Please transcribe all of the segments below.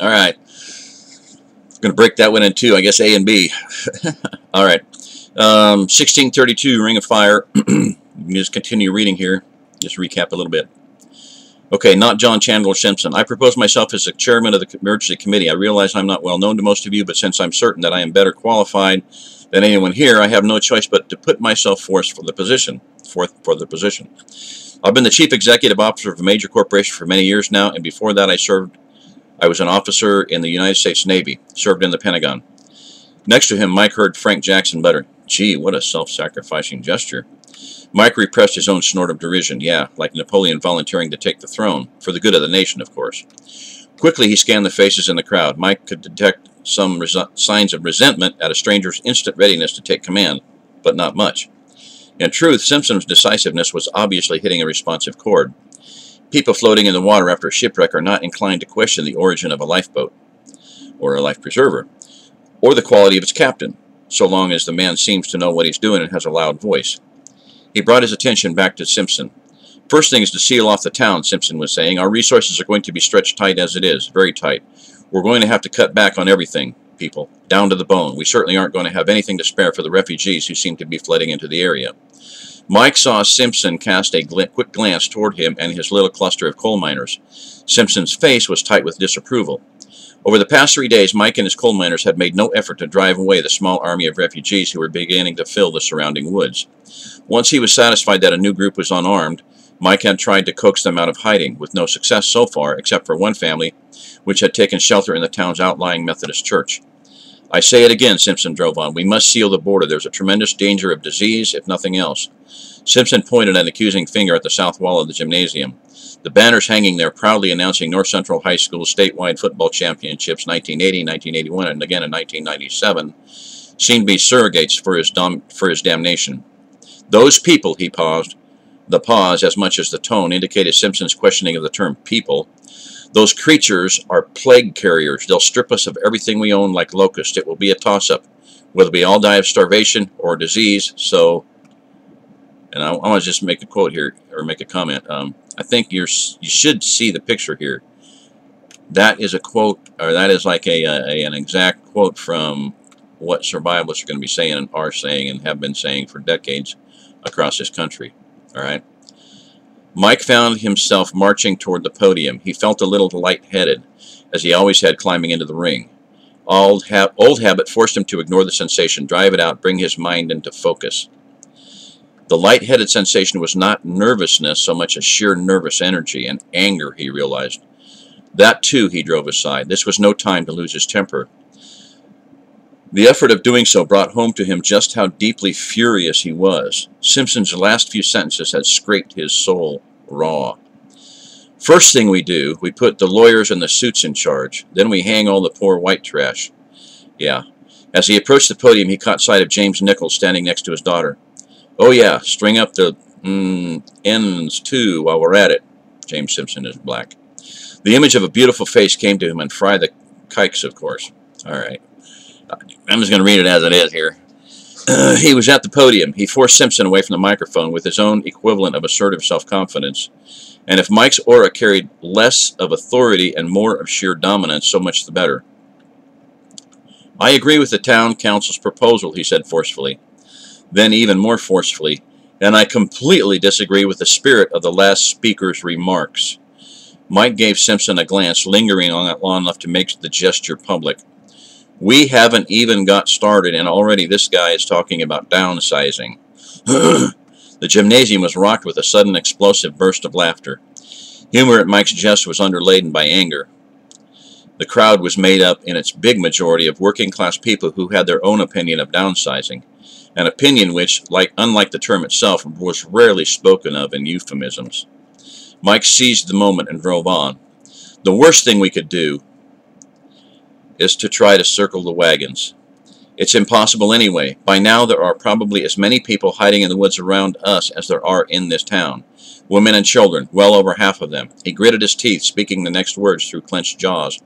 All right. Going to break that one in two, I guess A and B. All right. 1632, Ring of Fire. Just continue reading here. Just recap a little bit. Okay, not John Chandler Simpson. I propose myself as the chairman of the emergency committee. I realize I'm not well known to most of you, but since I'm certain that I am better qualified than anyone here, I have no choice but to put myself forth for the position. I've been the chief executive officer of a major corporation for many years now, and before that I was an officer in the United States Navy, served in the Pentagon. Next to him, Mike heard Frank Jackson mutter, "Gee, what a self-sacrificing gesture." Mike repressed his own snort of derision. Yeah, like Napoleon volunteering to take the throne, for the good of the nation, of course. Quickly, he scanned the faces in the crowd. Mike could detect some signs of resentment at a stranger's instant readiness to take command, but not much. In truth, Simpson's decisiveness was obviously hitting a responsive chord. People floating in the water after a shipwreck are not inclined to question the origin of a lifeboat, or a life preserver, or the quality of its captain, so long as the man seems to know what he's doing and has a loud voice. He brought his attention back to Simpson. First thing is to seal off the town, Simpson was saying. Our resources are going to be stretched tight as it is, very tight. We're going to have to cut back on everything, people, down to the bone. We certainly aren't going to have anything to spare for the refugees who seem to be flooding into the area. Mike saw Simpson cast a quick glance toward him and his little cluster of coal miners. Simpson's face was tight with disapproval. Over the past 3 days, Mike and his coal miners had made no effort to drive away the small army of refugees who were beginning to fill the surrounding woods. Once he was satisfied that a new group was unarmed, Mike had tried to coax them out of hiding, with no success so far, except for one family, which had taken shelter in the town's outlying Methodist church. I say it again, Simpson drove on. We must seal the border. There's a tremendous danger of disease, if nothing else. Simpson pointed an accusing finger at the south wall of the gymnasium. The banners hanging there proudly announcing North Central High School's statewide football championships 1980, 1981, and again in 1997 seemed to be surrogates for his damnation. Those people, he paused. The pause, as much as the tone, indicated Simpson's questioning of the term people. Those creatures are plague carriers. They'll strip us of everything we own like locusts. It will be a toss-up, whether we all die of starvation or disease. So, and I want to just make a quote here, or make a comment. I think you should see the picture here. That is a quote, or that is like an exact quote from what survivalists are going to be saying and are saying and have been saying for decades across this country. All right. Mike found himself marching toward the podium. He felt a little lightheaded, as he always had climbing into the ring. Old habit forced him to ignore the sensation, drive it out, bring his mind into focus. The lightheaded sensation was not nervousness so much as sheer nervous energy and anger, he realized. That, too, he drove aside. This was no time to lose his temper. The effort of doing so brought home to him just how deeply furious he was. Simpson's last few sentences had scraped his soul raw. First thing we do, we put the lawyers and the suits in charge. Then we hang all the poor white trash. Yeah. As he approached the podium, he caught sight of James Nichols standing next to his daughter. Oh yeah, string up the ends too while we're at it. James Simpson is black. The image of a beautiful face came to him, and fry the kikes, of course. All right. I'm just going to read it as it is here. He was at the podium. He forced Simpson away from the microphone with his own equivalent of assertive self-confidence. And if Mike's aura carried less of authority and more of sheer dominance, so much the better. I agree with the town council's proposal, he said forcefully. Then even more forcefully, and I completely disagree with the spirit of the last speaker's remarks. Mike gave Simpson a glance, lingering on that long enough to make the gesture public. We haven't even got started, and already this guy is talking about downsizing. The gymnasium was rocked with a sudden explosive burst of laughter. Humor at Mike's jest was underladen by anger. The crowd was made up in its big majority of working-class people who had their own opinion of downsizing, an opinion which, unlike the term itself, was rarely spoken of in euphemisms. Mike seized the moment and drove on. The worst thing we could do is to try to circle the wagons. It's impossible anyway. By now there are probably as many people hiding in the woods around us as there are in this town. Women and children, well over half of them. He gritted his teeth, speaking the next words through clenched jaws.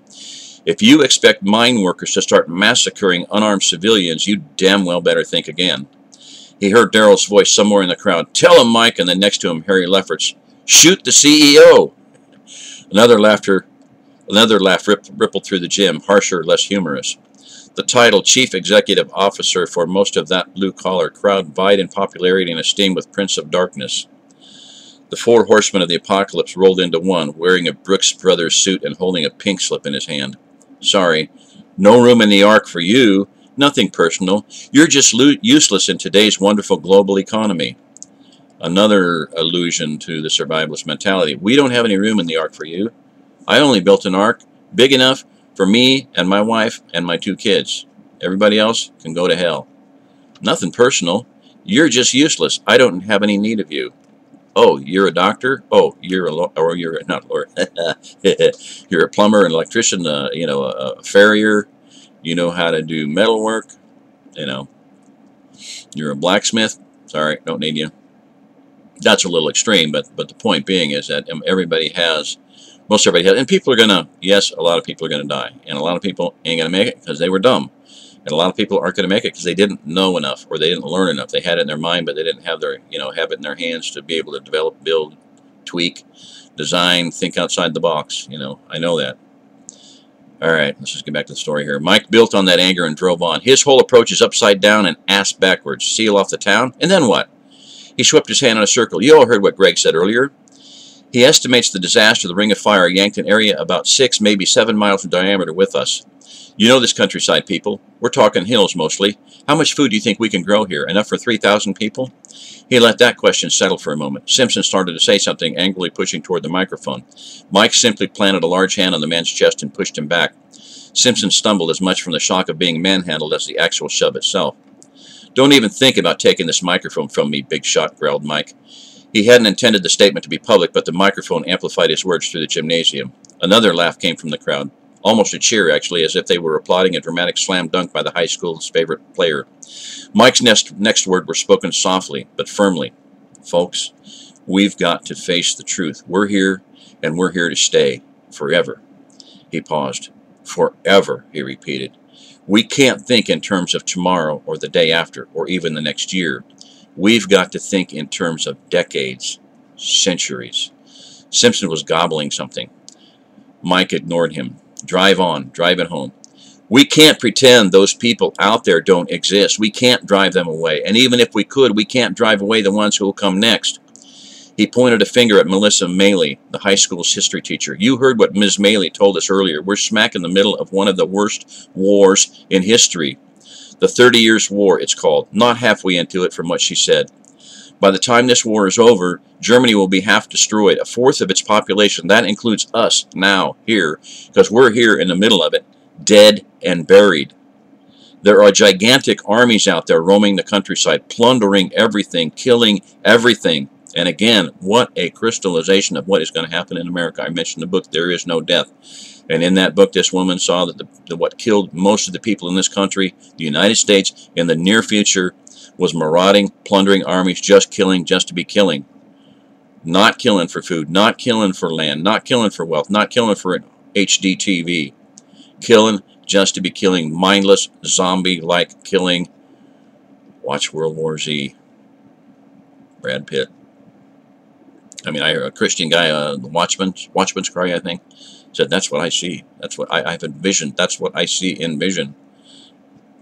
If you expect mine workers to start massacring unarmed civilians, you damn well better think again. He heard Darrell's voice somewhere in the crowd. Tell him, Mike, and then next to him, Harry Lefferts. Shoot the CEO! Another laughter Another laugh rippled through the gym, harsher, less humorous. The title Chief Executive Officer for most of that blue-collar crowd vied in popularity and esteem with Prince of Darkness. The four horsemen of the apocalypse rolled into one, wearing a Brooks Brothers suit and holding a pink slip in his hand. Sorry, no room in the Ark for you. Nothing personal. You're just useless in today's wonderful global economy. Another allusion to the survivalist mentality. We don't have any room in the Ark for you. I only built an Ark big enough for me and my wife and my 2 kids. Everybody else can go to hell. Nothing personal. You're just useless. I don't have any need of you. Oh, you're a doctor? Oh, you're not a lawyer. You're a plumber, an electrician, a farrier. You know how to do metal work. You're a blacksmith. Sorry, don't need you. That's a little extreme, but the point being is that most everybody has, and people are gonna, yes, a lot of people are gonna die, and a lot of people ain't gonna make it because they were dumb. And a lot of people aren't going to make it because they didn't know enough or they didn't learn enough. They had it in their mind, but they didn't have their, have it in their hands to be able to develop, build, tweak, design, think outside the box. I know that. All right, let's just get back to the story here. Mike built on that anger and drove on. His whole approach is upside down and ass backwards. Seal off the town, and then what? He swept his hand in a circle. You all heard what Greg said earlier. He estimates the disaster, the ring of fire, yanked an area about 6, maybe 7 miles in diameter with us. You know this countryside, people. We're talking hills mostly. How much food do you think we can grow here? Enough for 3,000 people? He let that question settle for a moment. Simpson started to say something, angrily pushing toward the microphone. Mike simply planted a large hand on the man's chest and pushed him back. Simpson stumbled as much from the shock of being manhandled as the actual shove itself. Don't even think about taking this microphone from me, big shot, growled Mike. He hadn't intended the statement to be public, but the microphone amplified his words through the gymnasium. Another laugh came from the crowd. Almost a cheer, actually, as if they were applauding a dramatic slam dunk by the high school's favorite player. Mike's next words were spoken softly, but firmly. Folks, we've got to face the truth. We're here, and we're here to stay. Forever. He paused. Forever, he repeated. We can't think in terms of tomorrow or the day after or even the next year. We've got to think in terms of decades, centuries. Simpson was gobbling something. Mike ignored him. Drive on, drive it home. We can't pretend those people out there don't exist. We can't drive them away. And even if we could, we can't drive away the ones who will come next. He pointed a finger at Melissa Maley, the high school's history teacher. You heard what Ms. Maley told us earlier. We're smack in the middle of one of the worst wars in history. The 30 Years' War, it's called. Not halfway into it from what she said. By the time this war is over, Germany will be half destroyed, 1/4 of its population. That includes us now, here, because we're here in the middle of it, dead and buried. There are gigantic armies out there roaming the countryside, plundering everything, killing everything. And again, what a crystallization of what is going to happen in America. I mentioned in the book, There Is No Death. And in that book, this woman saw that what killed most of the people in this country, the United States, in the near future, was marauding, plundering armies, just killing, just to be killing. Not killing for food, not killing for land, not killing for wealth, not killing for HD TV. Killing just to be killing, mindless, zombie-like killing. Watch World War Z. Brad Pitt. I mean, I heard a Christian guy, the Watchman's Cry, I think, said, that's what I see. That's what I've envisioned. That's what I see in vision.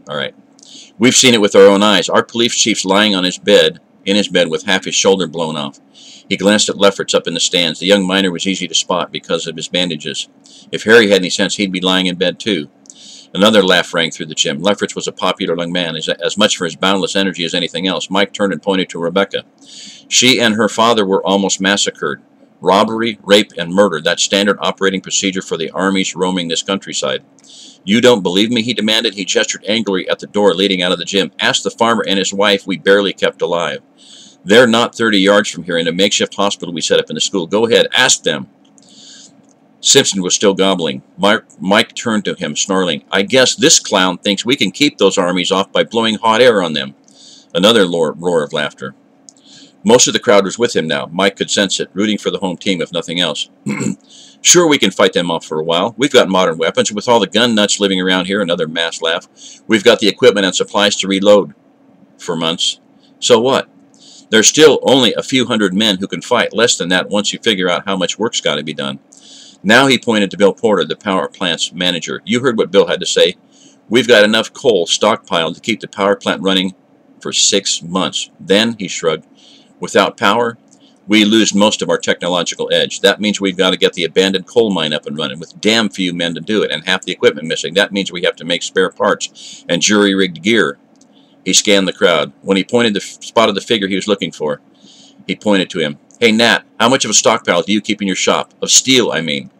All right. We've seen it with our own eyes. Our police chief's lying on his bed, in his bed with half his shoulder blown off. He glanced at Lefferts up in the stands. The young miner was easy to spot because of his bandages. If Harry had any sense, he'd be lying in bed too. Another laugh rang through the gym. Lefferts was a popular young man, as much for his boundless energy as anything else. Mike turned and pointed to Rebecca. She and her father were almost massacred. Robbery, rape, and murder. That's standard operating procedure for the armies roaming this countryside. You don't believe me? He demanded. He gestured angrily at the door leading out of the gym. Ask the farmer and his wife we barely kept alive. They're not 30 yards from here in a makeshift hospital we set up in the school. Go ahead, ask them. Simpson was still gobbling. Mike turned to him, snarling. I guess this clown thinks we can keep those armies off by blowing hot air on them. Another roar of laughter. Most of the crowd was with him now. Mike could sense it, rooting for the home team if nothing else. Sure, we can fight them off for a while. We've got modern weapons. With all the gun nuts living around here, another mass laugh, we've got the equipment and supplies to reload for months. So what? There's still only a few hundred men who can fight, less than that once you figure out how much work's got to be done. Now he pointed to Bill Porter, the power plant's manager. You heard what Bill had to say. We've got enough coal stockpiled to keep the power plant running for 6 months. Then, he shrugged, without power, we lose most of our technological edge. That means we've got to get the abandoned coal mine up and running with damn few men to do it and half the equipment missing. That means we have to make spare parts and jury-rigged gear. He scanned the crowd. When he spotted the figure he was looking for, he pointed to him. Hey, Nat, how much of a stockpile do you keep in your shop? Of steel, I mean.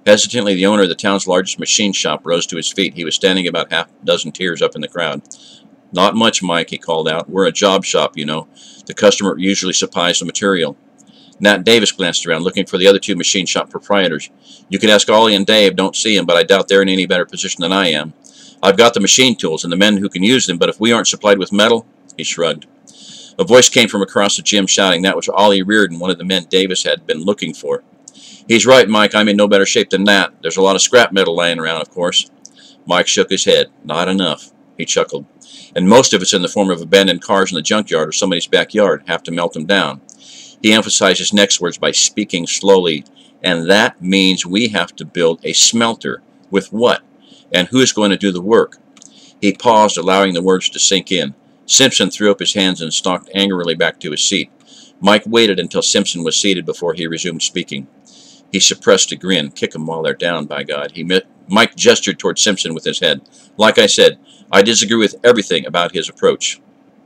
Hesitantly, the owner of the town's largest machine shop rose to his feet. He was standing about half a dozen tiers up in the crowd. Not much, Mike, he called out. We're a job shop, you know. The customer usually supplies the material. Nat Davis glanced around, looking for the other two machine shop proprietors. You could ask Ollie and Dave, don't see him, but I doubt they're in any better position than I am. I've got the machine tools and the men who can use them, but if we aren't supplied with metal, he shrugged. A voice came from across the gym shouting. That was Ollie Reardon, one of the men Davis had been looking for. He's right, Mike. I'm in no better shape than that. There's a lot of scrap metal laying around, of course. Mike shook his head. Not enough. He chuckled. And most of it's in the form of abandoned cars in the junkyard or somebody's backyard. Have to melt them down. He emphasized his next words by speaking slowly. And that means we have to build a smelter. With what? And who's going to do the work? He paused, allowing the words to sink in. Simpson threw up his hands and stalked angrily back to his seat. Mike waited until Simpson was seated before he resumed speaking. He suppressed a grin. Kick 'em while they're down, by God. Mike gestured toward Simpson with his head. Like I said, I disagree with everything about his approach.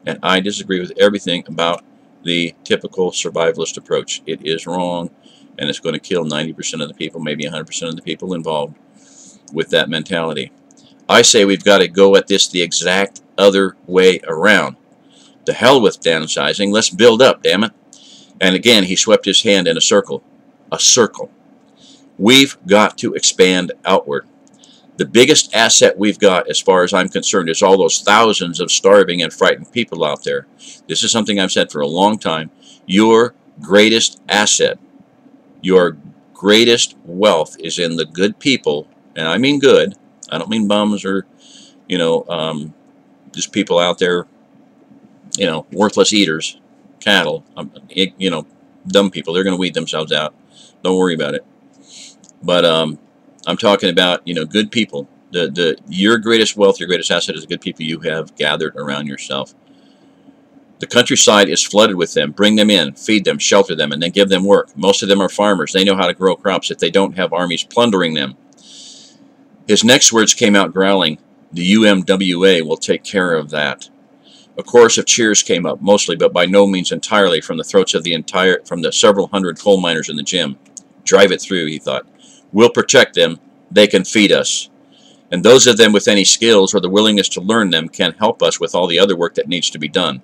And I disagree with everything about the typical survivalist approach. It is wrong, and it's going to kill 90% of the people, maybe 100% of the people involved with that mentality. I say we've got to go at this the exact other way around. To hell with downsizing. Let's build up, damn it. And again, he swept his hand in a circle. A circle. We've got to expand outward. The biggest asset we've got, as far as I'm concerned, is all those thousands of starving and frightened people out there. This is something I've said for a long time. Your greatest asset, your greatest wealth is in the good people, and I mean good. I don't mean bums or, just people out there, worthless eaters, cattle, dumb people. They're going to weed themselves out. Don't worry about it. But I'm talking about, good people. Your greatest wealth, your greatest asset is the good people you have gathered around yourself. The countryside is flooded with them. Bring them in, feed them, shelter them, and then give them work. Most of them are farmers. They know how to grow crops if they don't have armies plundering them. His next words came out growling. The UMWA will take care of that. A chorus of cheers came up, mostly, but by no means entirely, from the throats of the several hundred coal miners in the gym. Drive it through, he thought. We'll protect them. They can feed us. And those of them with any skills or the willingness to learn them can help us with all the other work that needs to be done.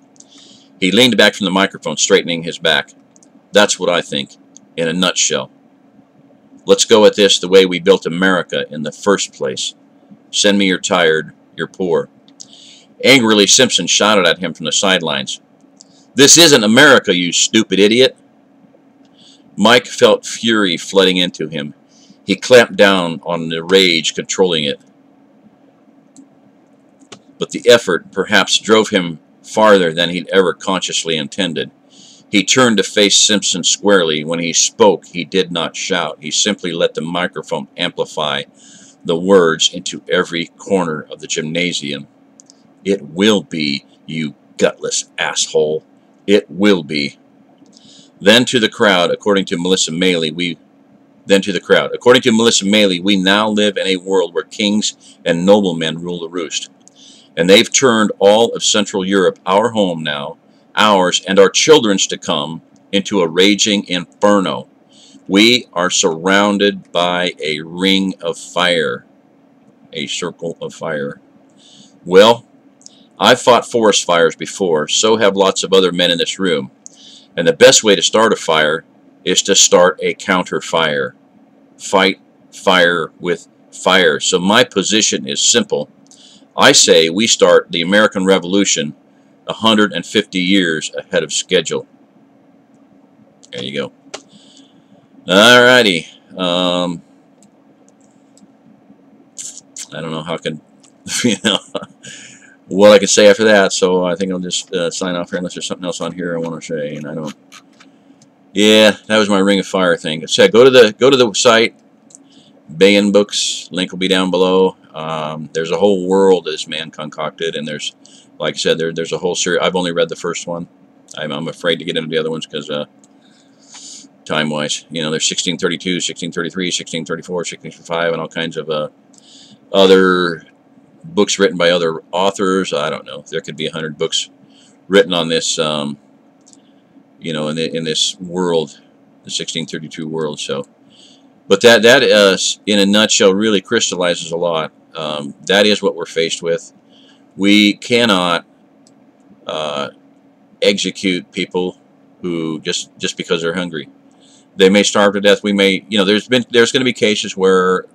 He leaned back from the microphone, straightening his back. That's what I think, in a nutshell. Let's go at this the way we built America in the first place. Send me your tired, you're poor. Angrily, Simpson shouted at him from the sidelines. This isn't America, you stupid idiot. Mike felt fury flooding into him. He clamped down on the rage, controlling it. But the effort perhaps drove him farther than he'd ever consciously intended. He turned to face Simpson squarely. When he spoke, he did not shout. He simply let the microphone amplify the words into every corner of the gymnasium. It will be, you gutless asshole. It will be. Then to the crowd, according to Melissa Maley, we now live in a world where kings and noblemen rule the roost. And they've turned all of Central Europe, our home now, ours and our children's to come, into a raging inferno. We are surrounded by a ring of fire, a circle of fire. Well, I've fought forest fires before, so have lots of other men in this room. And the best way to start a fire is to start a counter fire. Fight fire with fire. So my position is simple. I say we start the American Revolution 150 years ahead of schedule. There you go. Alrighty. I don't know how I can, what I can say after that, so I think I'll just sign off here unless there's something else on here I want to say, and yeah, that was my Ring of Fire thing. So go to the site, Bayan books, link will be down below. There's a whole world this man concocted, and there's, like I said, there's a whole series. I've only read the first one. I'm afraid to get into the other ones because time-wise, you know, there's 1632, 1633, 1634, 1635, and all kinds of other books written by other authors. I don't know. There could be 100 books written on this, you know, in this world, the 1632 world. So, but that in a nutshell really crystallizes a lot. That is what we're faced with. We cannot execute people who just because they're hungry. They may starve to death. We may, you know, there's going to be cases where,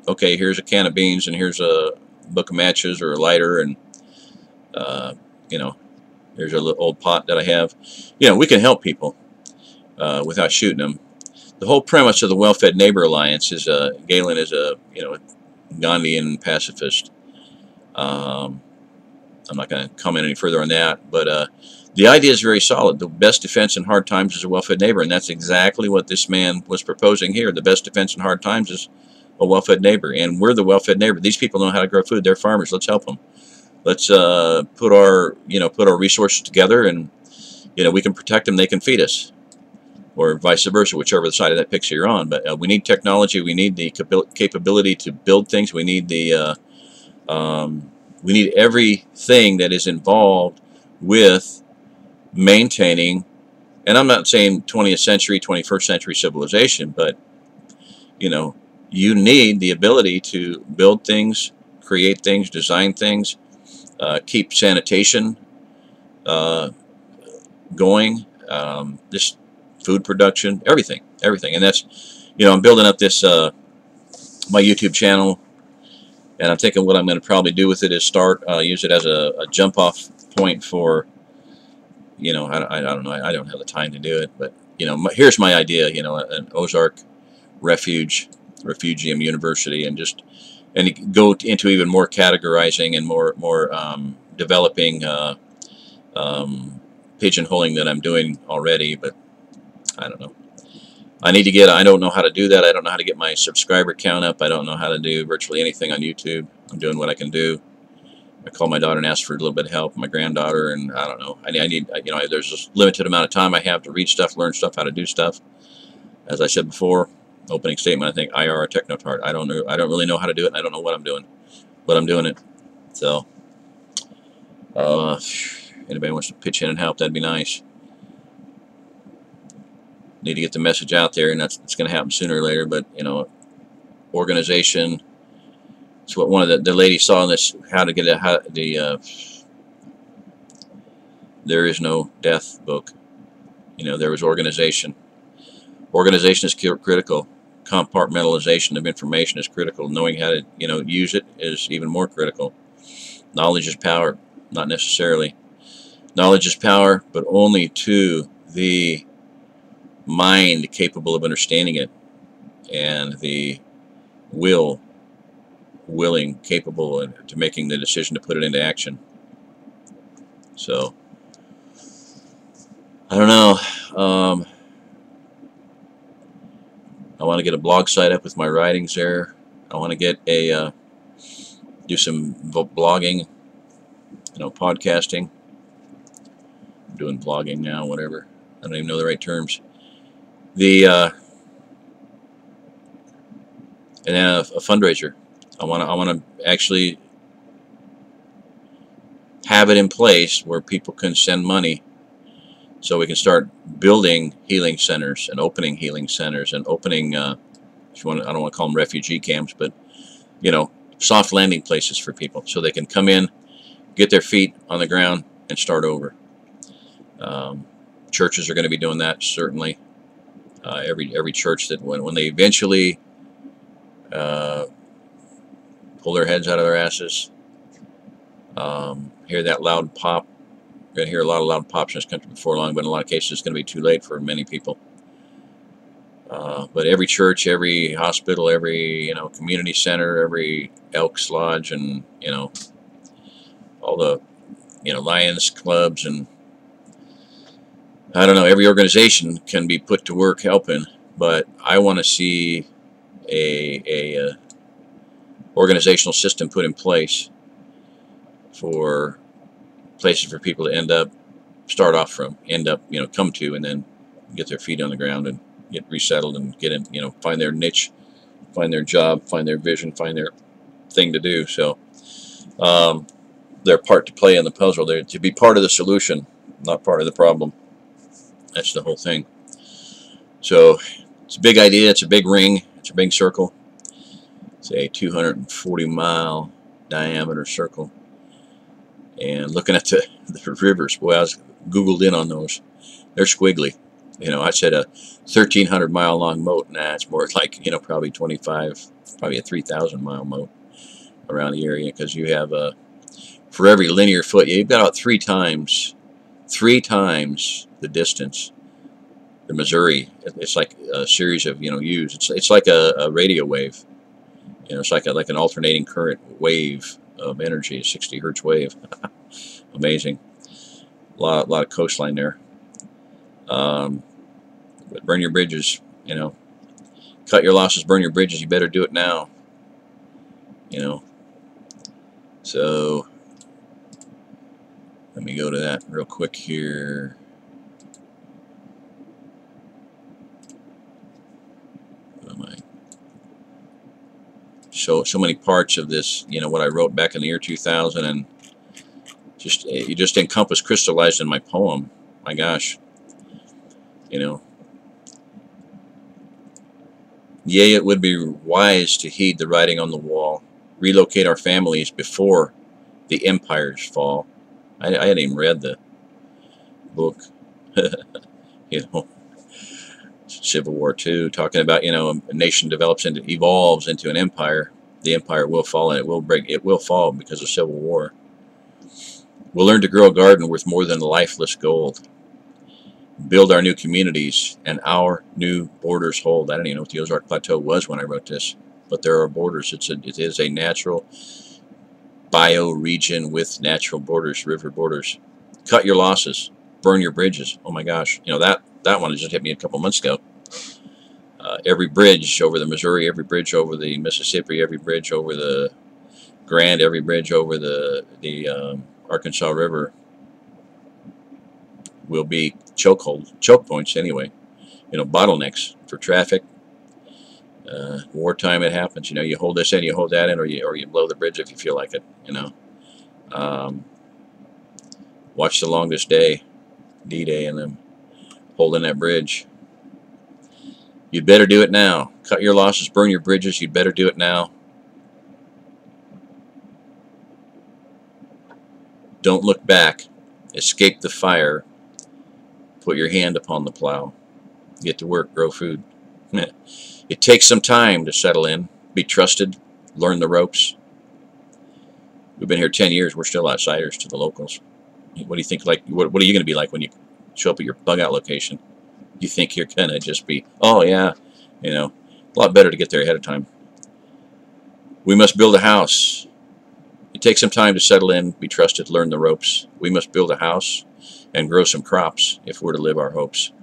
okay, here's a can of beans and here's a book of matches or a lighter, and you know, here's a little old pot that I have. You know, we can help people without shooting them. The whole premise of the Well-Fed Neighbor Alliance is Galen is a, you know, Gandhian pacifist. I'm not going to comment any further on that, but the idea is very solid. The best defense in hard times is a well-fed neighbor, and that's exactly what this man was proposing here. The best defense in hard times is a well-fed neighbor, and we're the well-fed neighbor. These people know how to grow food. They're farmers. Let's help them. Let's put our resources together, and you know, we can protect them. They can feed us, or vice versa, whichever side of that picture you're on. But we need technology. We need the capability to build things. We need the we need everything that is involved with maintaining, and I'm not saying 20th century, 21st century civilization, but you know, you need the ability to build things, create things, design things, keep sanitation going, this food production, everything, and that's, you know, I'm building up this my YouTube channel, and I'm thinking what I'm going to probably do with it is use it as a jump off point for, you know, I don't know, I don't have the time to do it, but you know, here's my idea, you know, an OzArk Refugium University, and go into even more categorizing and more developing pigeonholing that I'm doing already. But I don't know. I don't know how to do that. I don't know how to get my subscriber count up. I don't know how to do virtually anything on YouTube. I'm doing what I can do. I call my daughter and ask for a little bit of help, my granddaughter, and I don't know. I need, you know, there's a limited amount of time I have to read stuff, learn stuff, how to do stuff. As I said before, opening statement, I think IR Technotard. I don't really know how to do it, and I don't know what I'm doing, but I'm doing it. So, anybody wants to pitch in and help, that'd be nice. Need to get the message out there, and it's going to happen sooner or later. But you know, organization. It's what one of the ladies saw in this how to get There Is No Death book. You know, there was organization. Organization is critical. Compartmentalization of information is critical. Knowing how to, you know, use it is even more critical. Knowledge is power, not necessarily. Knowledge is power, but only to the mind capable of understanding it, and the willing, capable to making the decision to put it into action. So, I don't know. I want to get a blog site up with my writings there. I want to get do some blogging, you know, podcasting. I'm doing blogging now, whatever. I don't even know the right terms. And then a fundraiser. I want to actually have it in place where people can send money, so we can start building healing centers and opening healing centers and opening, if you want, I don't want to call them refugee camps, but you know, soft landing places for people, so they can come in, get their feet on the ground, and start over. Churches are going to be doing that, certainly. Every church that when they eventually pull their heads out of their asses, hear that loud pop. We're going to hear a lot of loud pops in this country before long, but in a lot of cases it's going to be too late for many people. But every church, every hospital, every, you know, community center, every Elks Lodge, and you know, all the, you know, Lions clubs, and I don't know, every organization can be put to work helping. But I want to see a organizational system put in place for places for people to start off from, come to, and then get their feet on the ground and get resettled and get in, find their niche, find their job, find their vision, find their thing to do. So their part to play in the puzzle. They're to be part of the solution, not part of the problem. That's the whole thing. So it's a big idea. It's a big ring. It's a big circle. It's a 240-mile diameter circle. And looking at the rivers, boy, I was Googled in on those. They're squiggly. I said a 1,300-mile long moat. Nah, it's more like, probably 25, probably a 3,000-mile moat around the area, because you have for every linear foot, you've got about three times the distance. The Missouri, it's like a series of U's. It's like a radio wave. It's like an alternating current wave of energy, a 60 hertz wave. Amazing. A lot of coastline there. But burn your bridges. Cut your losses, burn your bridges. You better do it now. So let me go to that real quick here. So many parts of this, what I wrote back in the year 2000, and you just encompass, crystallized in my poem. My gosh, Yea, it would be wise to heed the writing on the wall, relocate our families before the empire's fall. I hadn't even read the book, Civil War II, talking about, a nation evolves into an empire. The empire will fall, and it will fall because of Civil War. We'll learn to grow a garden worth more than lifeless gold. Build our new communities and our new borders hold. I don't even know what the OzArk Plateau was when I wrote this, but there are borders. It is a natural bioregion with natural borders, river borders. Cut your losses, burn your bridges. Oh my gosh, that one just hit me a couple months ago. Every bridge over the Missouri, every bridge over the Mississippi, every bridge over the Grand, every bridge over the Arkansas River will be choke points anyway. Bottlenecks for traffic. Wartime, it happens. You hold this in, you hold that in, or you blow the bridge if you feel like it. Watch The Longest Day, D-Day, and them holding that bridge. You'd better do it now. Cut your losses, burn your bridges. You'd better do it now. Don't look back. Escape the fire. Put your hand upon the plow. Get to work, grow food. It takes some time to settle in, be trusted, learn the ropes. We've been here 10 years. We're still outsiders to the locals. What do you think? What are you going to be like when you show up at your bug out location? You think you're going to just be, oh yeah, a lot better to get there ahead of time. We must build a house. It takes some time to settle in, be trusted, learn the ropes. We must build a house and grow some crops if we're to live our hopes.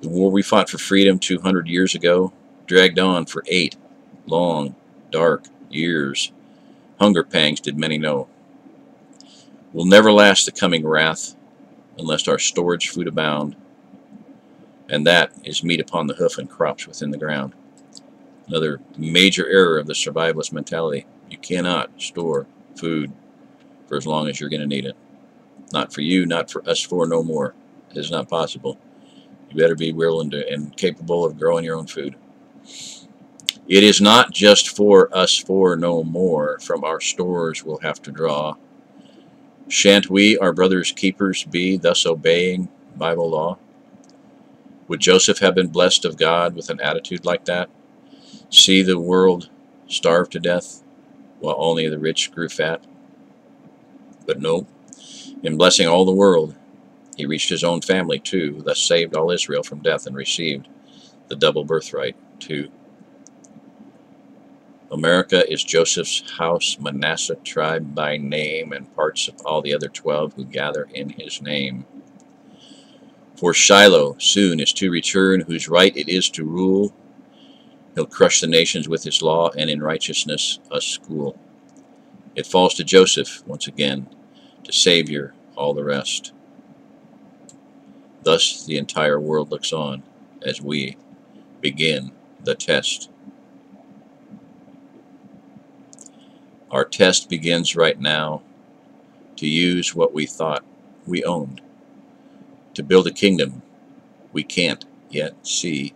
The war we fought for freedom 200 years ago dragged on for 8 long, dark years. Hunger pangs did many know. Will never last the coming wrath unless our storage food abound, and that is meat upon the hoof and crops within the ground. Another major error of the survivalist mentality. You cannot store food for as long as you're going to need it. Not for you, not for us four, no more. It is not possible. You better be willing to and capable of growing your own food. It is not just for us four, no more. From our stores we'll have to draw. Shan't we, our brothers' keepers, be thus obeying Bible law? Would Joseph have been blessed of God with an attitude like that? See the world starve to death, while only the rich grew fat? But no, in blessing all the world, he reached his own family too, thus saved all Israel from death and received the double birthright too. America is Joseph's house, Manasseh tribe by name, and parts of all the other 12 who gather in his name. For Shiloh soon is to return, whose right it is to rule. He'll crush the nations with his law, and in righteousness a school. It falls to Joseph, once again, to savior all the rest. Thus the entire world looks on as we begin the test. Our test begins right now to use what we thought we owned, to build a kingdom we can't yet see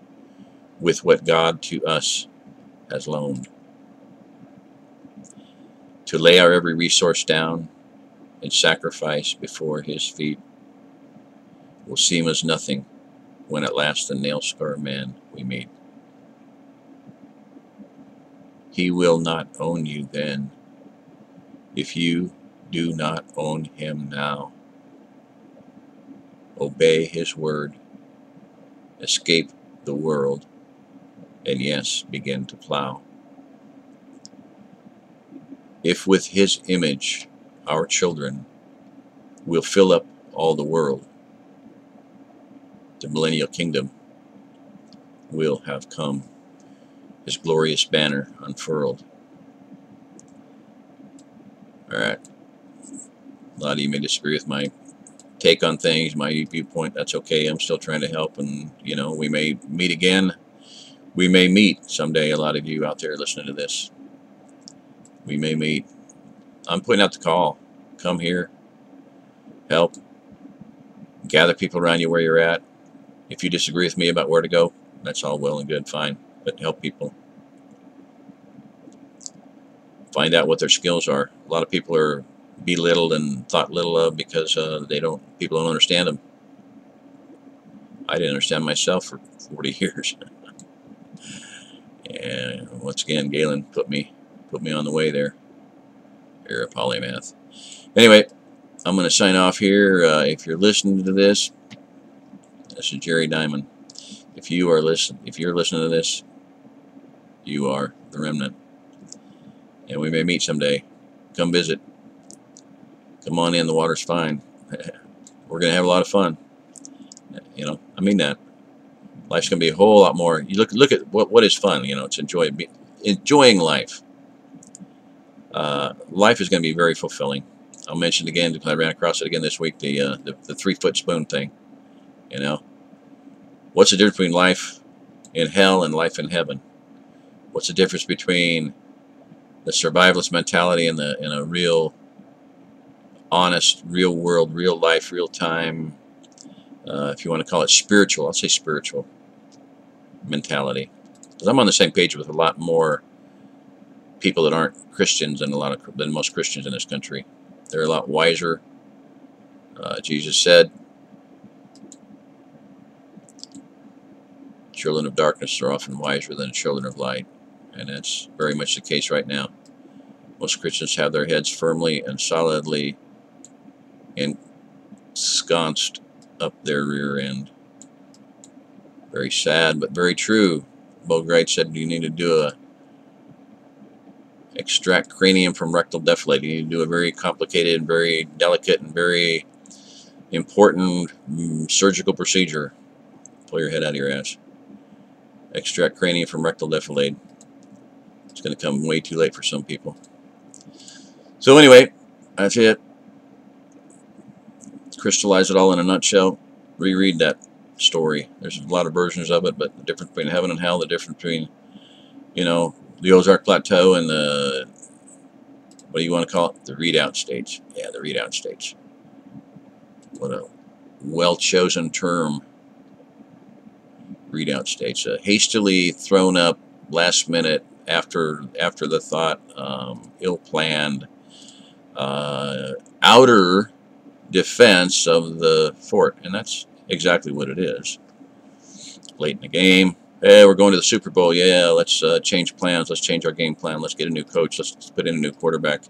with what God to us has loaned, to lay our every resource down and sacrifice before his feet will seem as nothing when at last the nail-scarred man we meet. He will not own you then if you do not own him now. Obey his word, escape the world, and yes, begin to plow. If with his image our children will fill up all the world, the millennial kingdom will have come, his glorious banner unfurled. Alright, a lot of you may disagree with my take on things, my viewpoint. That's okay. I'm still trying to help, and you know, we may meet again. We may meet someday, a lot of you out there listening to this. We may meet. I'm putting out the call. Come here. Help. Gather people around you where you're at. If you disagree with me about where to go, that's all well and good, fine. But help people. Find out what their skills are. A lot of people are belittled and thought little of because people don't understand them. I didn't understand myself for 40 years. And once again, Galen put me on the way there. You're a polymath. Anyway, I'm going to sign off here. If you're listening to this is Jerry Diamond. If you're listening to this, you are the remnant. And we may meet someday. Come visit. Come on in. The water's fine. We're going to have a lot of fun. You know, I mean that. Life's going to be a whole lot more. You look at what is fun. You know, it's enjoying life. Life is going to be very fulfilling. I'll mention again, because I ran across it again this week, the 3-foot spoon thing. You know, what's the difference between life in hell and life in heaven? What's the difference between the survivalist mentality and a real, honest, real world, real life, real time, if you want to call it spiritual, I'll say spiritual mentality. Because I'm on the same page with a lot more people that aren't Christians than most Christians in this country. They're a lot wiser. Jesus said, children of darkness are often wiser than children of light. And that's very much the case right now. Most Christians have their heads firmly and solidly ensconced up their rear end. Very sad, but very true. Bo Wright said you need to do extract cranium from rectal deflate. You need to do a very complicated, very delicate, and very important surgical procedure. Pull your head out of your ass. Extract cranium from rectal deflate. It's going to come way too late for some people. So anyway, that's it. Crystallize it all in a nutshell. Reread that story. There's a lot of versions of it, but the difference between heaven and hell, the difference between, you know, the OzArk Plateau and the, what do you want to call it? The readout states. Yeah, the readout states. What a well-chosen term. Readout states. Hastily thrown up last minute after the thought, ill-planned outer defense of the fort, and that's exactly what it is. Late in the game, hey, we're going to the Super Bowl. Yeah, let's change plans. Let's change our game plan. Let's get a new coach. Let's put in a new quarterback.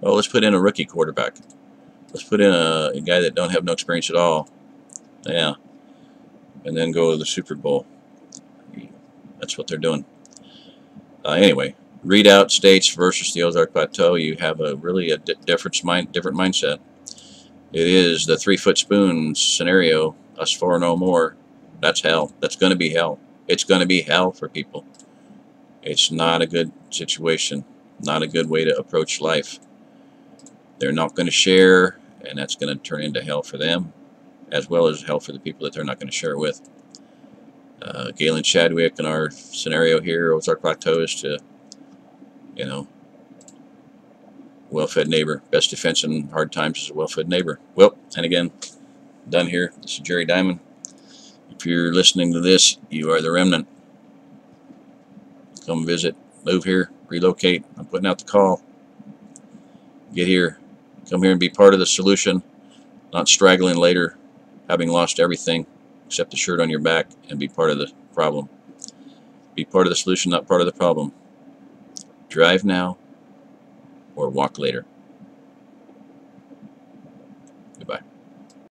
Oh, let's put in a rookie quarterback. Let's put in a guy that don't have no experience at all. Yeah, and then go to the Super Bowl. That's what they're doing. Anyway, readout states versus the OzArk Plateau. You have a really different mindset. It is the 3-foot spoon scenario. Us 4 no more. That's hell. That's going to be hell. It's going to be hell for people. It's not a good situation, not a good way to approach life. They're not going to share, and that's going to turn into hell for them, as well as hell for the people that they're not going to share with. Galen Chadwick in our scenario here, OzArk Plateau, is to, you know, well-fed neighbor. Best defense in hard times is a well-fed neighbor. Well, and again, done here. This is Jerry Diamond. If you're listening to this, you are the remnant. Come visit, move here, relocate. I'm putting out the call. Get here. Come here and be part of the solution, not straggling later, having lost everything except the shirt on your back, and be part of the problem. Be part of the solution, not part of the problem. Drive now or walk later.